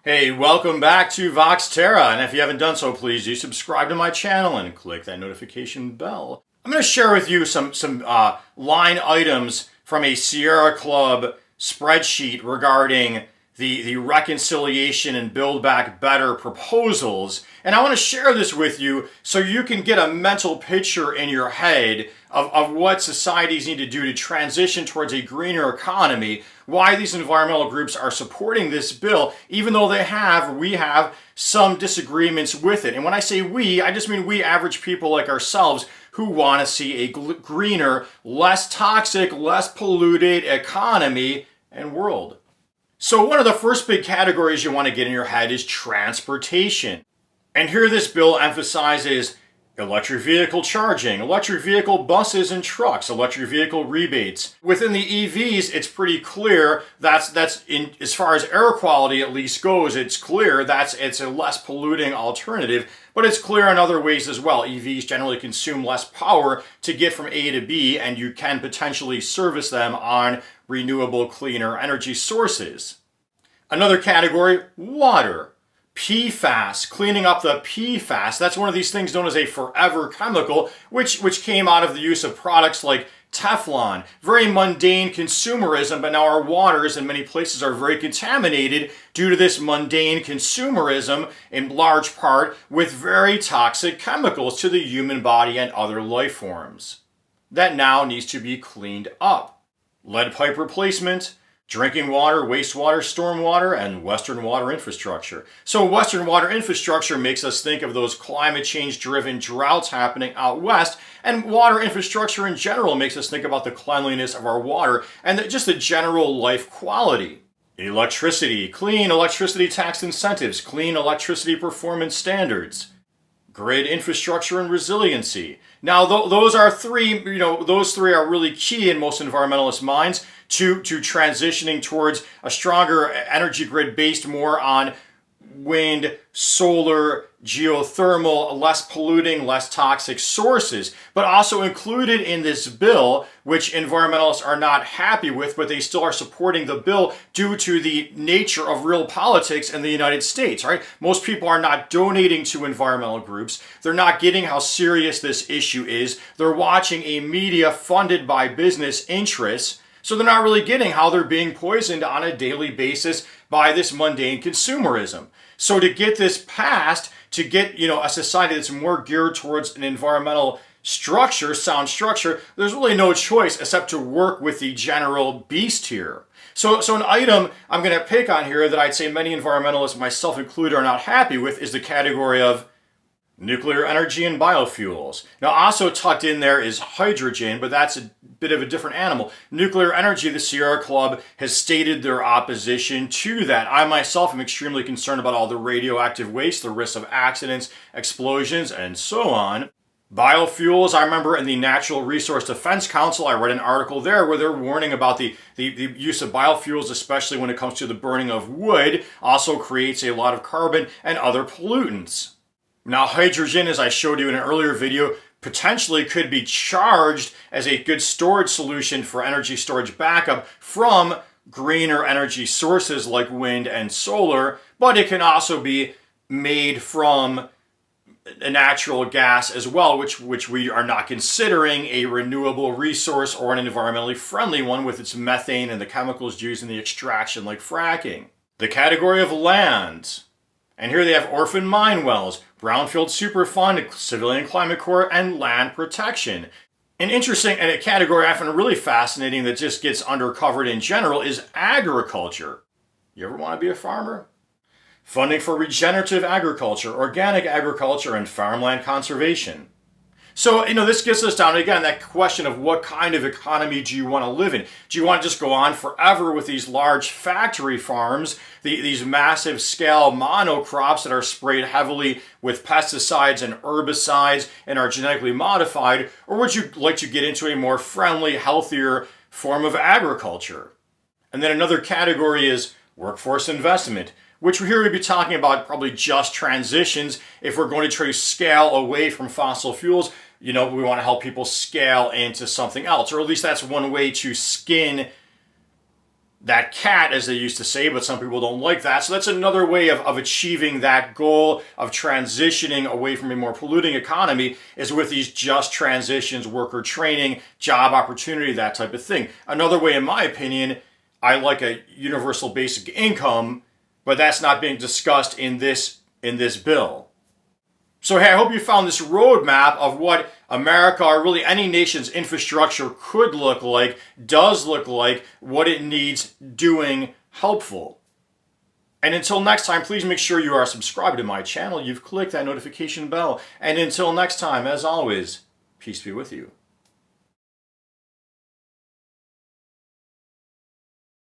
Hey, welcome back to Vox Terra, and if you haven't done so, please do subscribe to my channel and click that notification bell. I'm going to share with you some line items from a Sierra Club spreadsheet regarding the reconciliation and Build Back Better proposals. And I want to share this with you so you can get a mental picture in your head of what societies need to do to transition towards a greener economy, why these environmental groups are supporting this bill, even though we have some disagreements with it. And when I say we, I just mean we average people like ourselves who want to see a greener, less toxic, less polluted economy and world. So one of the first big categories you want to get in your head is transportation. And here this bill emphasizes electric vehicle charging, electric vehicle buses and trucks, electric vehicle rebates. Within the EVs, it's pretty clear that's in as far as air quality at least goes, it's clear it's a less polluting alternative, but it's clear in other ways as well. EVs generally consume less power to get from A to B, and you can potentially service them on renewable, cleaner energy sources. Another category, water. PFAS, cleaning up the PFAS. That's one of these things known as a forever chemical, which came out of the use of products like Teflon. Very mundane consumerism, but now our waters in many places are very contaminated due to this mundane consumerism, in large part with very toxic chemicals to the human body and other life forms. That now needs to be cleaned up. Lead pipe replacement, drinking water, wastewater, stormwater, and Western water infrastructure. So Western water infrastructure makes us think of those climate change driven droughts happening out west, and water infrastructure in general makes us think about the cleanliness of our water and just the general life quality. Electricity, clean electricity tax incentives, clean electricity performance standards. Grid infrastructure and resiliency. Now, those are those three are really key in most environmentalist minds to transitioning towards a stronger energy grid based more on wind, solar, geothermal, less polluting, less toxic sources. But also included in this bill, which environmentalists are not happy with, but they still are supporting the bill due to the nature of real politics in the United States, right? Most people are not donating to environmental groups. They're not getting how serious this issue is. They're watching a media funded by business interests. So they're not really getting how they're being poisoned on a daily basis by this mundane consumerism. So to get this passed, to get a society that's more geared towards an environmental structure, sound structure, there's really no choice except to work with the general beast here. So an item I'm going to pick on here that I'd say many environmentalists, myself included, are not happy with is the category of nuclear energy and biofuels. Now, also tucked in there is hydrogen, but that's a bit of a different animal. Nuclear energy, the Sierra Club has stated their opposition to that. I myself am extremely concerned about all the radioactive waste, the risk of accidents, explosions, and so on. Biofuels, I remember in the Natural Resource Defense Council, I read an article there where they're warning about the use of biofuels, especially when it comes to the burning of wood, also creates a lot of carbon and other pollutants. Now, hydrogen, as I showed you in an earlier video, potentially could be charged as a good storage solution for energy storage backup from greener energy sources like wind and solar, but it can also be made from a natural gas as well, which we are not considering a renewable resource or an environmentally friendly one with its methane and the chemicals used in the extraction like fracking. The category of land. And here they have orphan mine wells, Brownfield Superfund, Civilian Climate Corps, and land protection. An interesting and a category I find really fascinating that just gets undercovered in general is agriculture. You ever want to be a farmer? Funding for regenerative agriculture, organic agriculture, and farmland conservation. So, this gets us down to, again, that question of what kind of economy do you want to live in? Do you want to just go on forever with these large factory farms, these massive scale monocrops that are sprayed heavily with pesticides and herbicides and are genetically modified? Or would you like to get into a more friendly, healthier form of agriculture? And then another category is workforce investment, which here we'd be talking about probably just transitions. If we're going to try to scale away from fossil fuels, we want to help people scale into something else, or at least that's one way to skin that cat, as they used to say, but some people don't like that. So that's another way of achieving that goal of transitioning away from a more polluting economy, is with these just transitions, worker training, job opportunity, that type of thing. Another way, in my opinion, I like a universal basic income, but that's not being discussed in this bill. So hey, I hope you found this roadmap of what America, or really any nation's infrastructure, could look like, does look like, what it needs doing, helpful. And until next time, please make sure you are subscribed to my channel. You've clicked that notification bell. And until next time, as always, peace be with you.